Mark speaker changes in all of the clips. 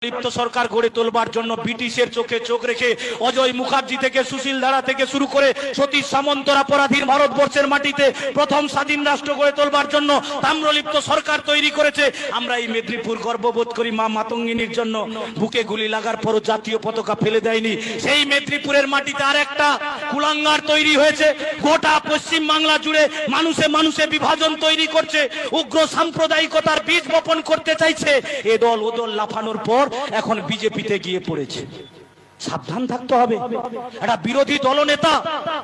Speaker 1: লিপ্ত সরকার গড়ে তোলবার জন্য ব্রিটিশের চোখে চোখ রেখে অজয় মুখার্জি থেকে সুশীল ধারা থেকে শুরু করে সতীশ সামন্তরা পরাধীন ভারতবর্ষের মাটিতে প্রথম স্বাধীন রাষ্ট্র গড়ে তোলবার জন্য তাম্রলিপ্ত সরকার তৈরি করেছে। আমরা এই মেদিনীপুর গর্ববোধ করি মা মাতঙ্গিনীর জন্য বুকে গুলি লাগার পরও জাতীয় পতাকা ফেলে দেয়নি। সেই মেদিনীপুরের মাটিতে আর একটা কুলাঙ্গার তৈরি হয়েছে, গোটা পশ্চিম বাংলা জুড়ে মানুষে মানুষে বিভাজন তৈরি করছে, উগ্র সাম্প্রদায়িকতার বীজ বপন করতে চাইছে। এ দল ও দল লাফানোর পর এখন বিজেপিতে গিয়ে পড়েছে। সাবধান থাকতে হবে। একটা বিরোধী দলনেতা,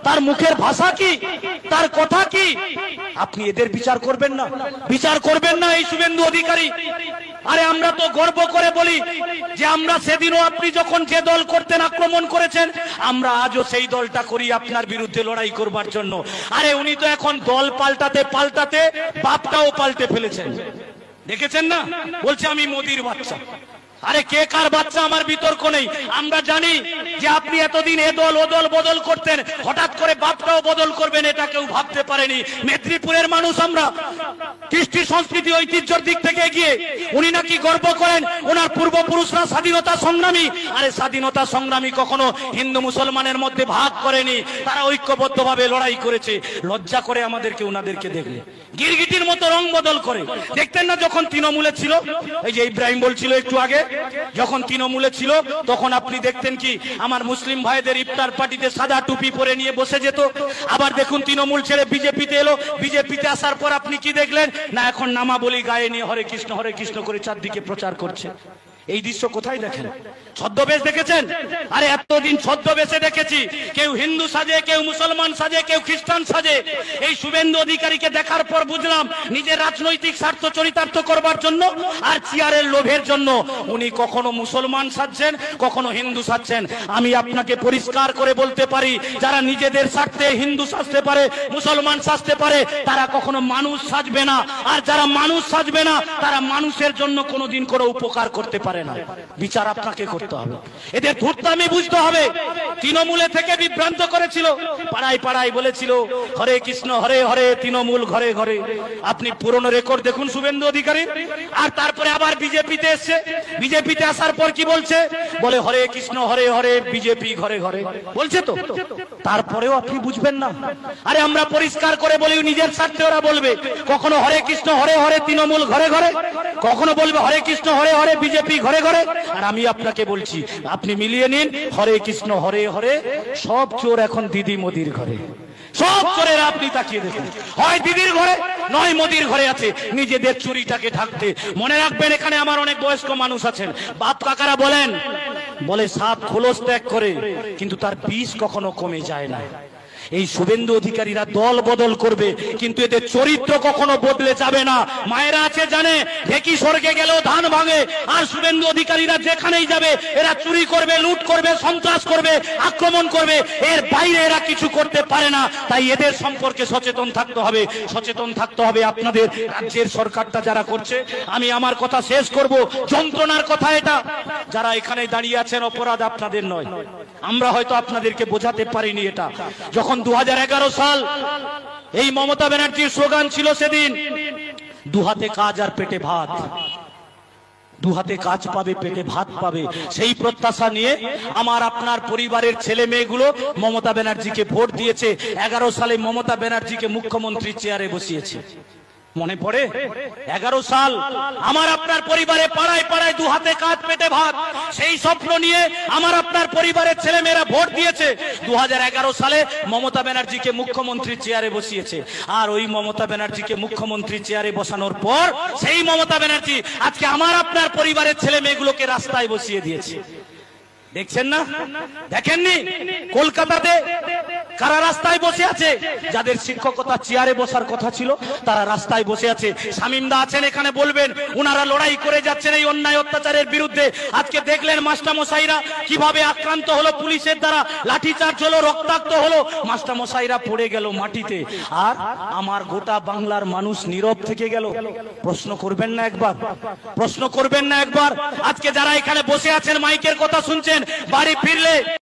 Speaker 1: তার মুখের ভাষা কি, তার কথা কি, আপনি এদের বিচার করবেন না, বিচার করবেন না এই শুভেন্দু অধিকারী। আরে আমরা তো গর্ব করে বলি যে আমরা সেদিনও আপনি যখন যে দল করতেন আক্রমণ করেছেন, আমরা আজও সেই দলটা করি আপনার বিরুদ্ধে লড়াই করবার জন্য। আরে উনি তো এখন দল পাল্টাতে পাল্টাতে বাপটাও পাল্টে ফেলেছেন, দেখেছেন না? বলছে আমি মোদির বাচ্চা। আরে কে কার বাচ্চা আমার বিতর্ক নেই। আমরা জানি যে আপনি এতদিন এ দল ও দল বদল করতেন, হঠাৎ করে বাপটাও বদল করবেন এটা কেউ ভাবতে পারেনি। মেদিনীপুরের মানুষ আমরা কৃষ্টি সংস্কৃতি ঐতিহ্যের দিক থেকে এগিয়ে। উনি নাকি গর্ব করেন ওনার পূর্বপুরুষরা স্বাধীনতা সংগ্রামী। আরে স্বাধীনতা সংগ্রামী কখনো হিন্দু মুসলমানের মধ্যে ভাগ করেনি, তারা ঐক্যবদ্ধভাবে লড়াই করেছে। লজ্জা করে আমাদেরকে ওনাদেরকে দেখলে গিরগিটির মতো রং বদল করে। দেখতেন না যখন তৃণমূলে ছিল, এই যে ইব্রাহিম বলছিল একটু আগে, যখন তৃণমূলে ছিল তখন আপনি দেখতেন কি আমার মুসলিম ভাইদের ইফতার পার্টিতে সাদা টুপি পরে নিয়ে বসে যেত। আবার দেখুন তৃণমূল ছেড়ে বিজেপিতে এলো, বিজেপিতে আসার পর আপনি কি দেখলেন না, এখন নামাবলী গায়ে নিয়ে হরে কৃষ্ণ করে চারদিকে প্রচার করছে। এই দৃশ্য কোথায় দেখেন? ছদ্মবেশ দেখেছেন? আরে এতদিন ছদ্মবেশে দেখেছি, কেউ হিন্দু সাজে, কেউ মুসলমান সাজে, কেউ খ্রিস্টান সাজে। এই শুভেন্দু অধিকারীকে দেখার পর বুঝলাম নিজের রাজনৈতিক স্বার্থ চরিতার্থ করবার জন্য আর চেয়ারের লোভের জন্য উনি কখনো মুসলমান সাজছেন, কখনো হিন্দু সাজছেন। আমি আপনাকে পরিষ্কার করে বলতে পারি, যারা নিজেদের স্বার্থে হিন্দু সাজতে পারে, মুসলমান সাজতে পারে, তারা কখনো মানুষ সাজবে না। আর যারা মানুষ সাজবে না, তারা মানুষের জন্য কোনোদিন কোনো উপকার করতে পারে না। বিচার আপনাকে করতে হবে, এদের ধূর্তামি বুঝতে হবে। তৃণমূলে থেকে বিভ্রান্ত করেছিল, পাড়ায় পাড়ায় বলেছিল হরে কৃষ্ণ হরে হরে, তৃণমূল ঘরে ঘরে। আপনি পুরনো রেকর্ড দেখুন শুভেন্দু অধিকারী। আর তারপরে আবার বিজেপিতে এসছে, বিজেপিতে আসার পর কি বলছে, বলে হরে কৃষ্ণ হরে হরে, বিজেপি ঘরে ঘরে বলছে। তো তারপরেও আপনি বুঝবেন না। আরে আমরা পরিষ্কার করে বলি নিজের স্বার্থে ওরা বলবে কখনো হরে কৃষ্ণ হরে হরে তৃণমূল ঘরে ঘরে, কখনো বলবে হরে কৃষ্ণ হরে হরে বিজেপি ঘরে ঘরে। আর আমি আপনাকে বলছি আপনি মিলিয়ে নিন, হরে কৃষ্ণ হরে হরে সব চোর এখন দিদি মোদির ঘরে। সব চোরের আপনি তাকিয়ে দেখুন, হয় দিদির ঘরে নয় মোদির ঘরে আছে নিজেদের চুরিটাকে ঢাকতে। মনে রাখবেন এখানে আমার অনেক বয়স্ক মানুষ আছেন, বাপ কাকারা বলেন, বলে সাপ খোলস ত্যাগ করে কিন্তু তার বিষ কখনো কমে যায় না। এই শুভেন্দু অধিকারীরা দল বদল করবে কিন্তু এদের চরিত্র কখনো বদলে যাবে না। মায়েরা আছে জানে ঢেকি স্বর্গে গেলেও ধান ভাঙে, আর শুভেন্দু অধিকারীরা যেখানেই যাবে এরা চুরি করবে, লুট করবে, সন্ত্রাস করবে, আক্রমণ করবে, এর বাইরে এরা কিছু করতে পারে না। তাই এদের সম্পর্কে সচেতন থাকতে হবে, সচেতন থাকতে হবে আপনাদের। রাজ্যের সরকারটা যারা করছে, আমি আমার কথা শেষ করব, যন্ত্রণার কথা এটা। যারা এখানে দাঁড়িয়ে আছেন অপরাধ আপনাদের নয়, আমরা হয়তো আপনাদেরকে বোঝাতে পারিনি এটা। যখন 2011 সাল এই মমতা ব্যানার্জির স্লোগান ছিল সেদিন দু হাতে কাজ আর পেটে ভাত, দু হাতে কাজ পাবে পেটে ভাত পাবে, সেই প্রত্যাশা নিয়ে আমার আপনার পরিবারের ছেলে মেয়েগুলো মমতা ব্যানার্জিকে ভোট দিয়েছে। 11 সালে মমতা ব্যানার্জিকে মুখ্যমন্ত্রী চেয়ারে বসিয়েছে। মনে পড়ে 11 সাল আমার আপনার পরিবারে পাড়ায় পাড়ায় দু হাতে কাজ পেটে ভাত, সেই স্বপ্ন নিয়ে আমার আপনার পরিবারের ছেলেমেয়েরা ভোট দিয়েছে। 2011 সালে মমতা ব্যানার্জিকে মুখ্যমন্ত্রী চেয়ারে বসিয়েছে। আর ওই মমতা ব্যানার্জিকে মুখ্যমন্ত্রী চেয়ারে বসানোর পর সেই মমতা ব্যানার্জি আজকে আমার আপনার পরিবারের ছেলে মেয়েগুলোকে রাস্তায় বসিয়ে দিয়েছে। দেখছেন না? দেখেননি কলকাতাতে কারা রাস্তায় বসে আছে? যাদের শিক্ষকতা চেয়ারে বসার কথা ছিল তারা রাস্তায় বসে আছে। শামীমদা আছেন এখানে, বলবেন ওনারা লড়াই করে যাচ্ছেন এই অন্যায় অত্যাচারের বিরুদ্ধে। আজকে দেখলেন মাস্টারমশাইরা কিভাবে আক্রান্ত হলো পুলিশের দ্বারা, লাঠিচার্জ হলো, রক্তাক্ত হলো, মাস্টারমশাইরা পড়ে গেল মাটিতে। আর আমার গোটা বাংলার মানুষ নীরব থেকে গেল। প্রশ্ন করবেন না একবার? প্রশ্ন করবেন না একবার? আজকে যারা এখানে বসে আছেন মাইকের কথা শুনছেন, বাড়ি ফিরলে